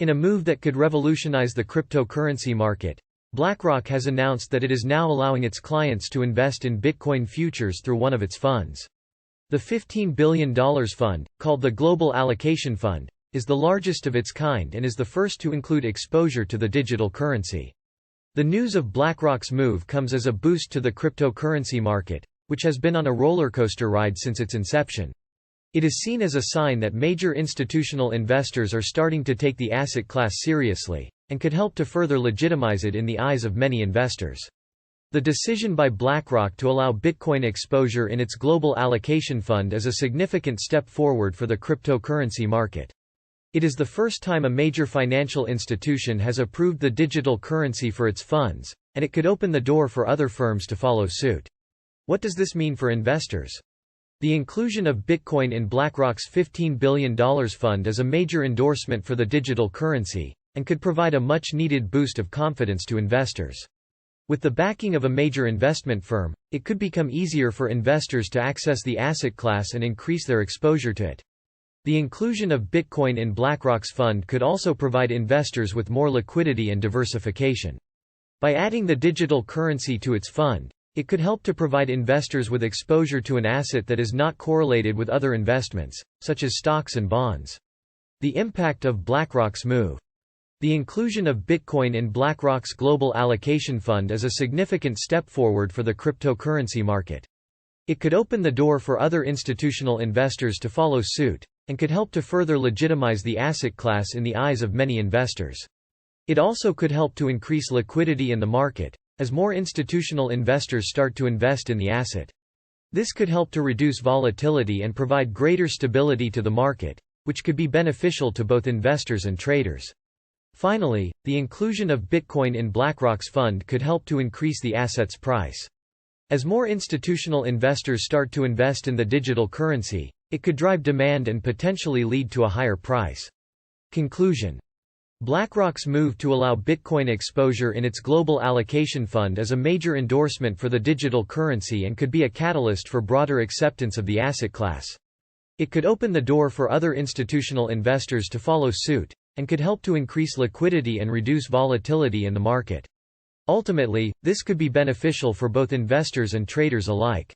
In a move that could revolutionize the cryptocurrency market, BlackRock has announced that it is now allowing its clients to invest in Bitcoin futures through one of its funds. The $15 billion fund, called the Global Allocation Fund, is the largest of its kind and is the first to include exposure to the digital currency. The news of BlackRock's move comes as a boost to the cryptocurrency market, which has been on a rollercoaster ride since its inception. It is seen as a sign that major institutional investors are starting to take the asset class seriously, and could help to further legitimize it in the eyes of many investors. The decision by BlackRock to allow Bitcoin exposure in its Global Allocation Fund is a significant step forward for the cryptocurrency market. It is the first time a major financial institution has approved the digital currency for its funds, and it could open the door for other firms to follow suit. What does this mean for investors? The inclusion of Bitcoin in BlackRock's $15 billion fund is a major endorsement for the digital currency, and could provide a much-needed boost of confidence to investors. With the backing of a major investment firm, it could become easier for investors to access the asset class and increase their exposure to it. The inclusion of Bitcoin in BlackRock's fund could also provide investors with more liquidity and diversification. By adding the digital currency to its fund, it could help to provide investors with exposure to an asset that is not correlated with other investments, such as stocks and bonds. The impact of BlackRock's move. The inclusion of Bitcoin in BlackRock's Global Allocation Fund is a significant step forward for the cryptocurrency market. It could open the door for other institutional investors to follow suit, and could help to further legitimize the asset class in the eyes of many investors. It also could help to increase liquidity in the market, as more institutional investors start to invest in the asset. This could help to reduce volatility and provide greater stability to the market, which could be beneficial to both investors and traders. Finally, the inclusion of Bitcoin in BlackRock's fund could help to increase the asset's price. As more institutional investors start to invest in the digital currency, it could drive demand and potentially lead to a higher price. Conclusion. BlackRock's move to allow Bitcoin exposure in its Global Allocation Fund is a major endorsement for the digital currency and could be a catalyst for broader acceptance of the asset class. It could open the door for other institutional investors to follow suit, and could help to increase liquidity and reduce volatility in the market. Ultimately, this could be beneficial for both investors and traders alike.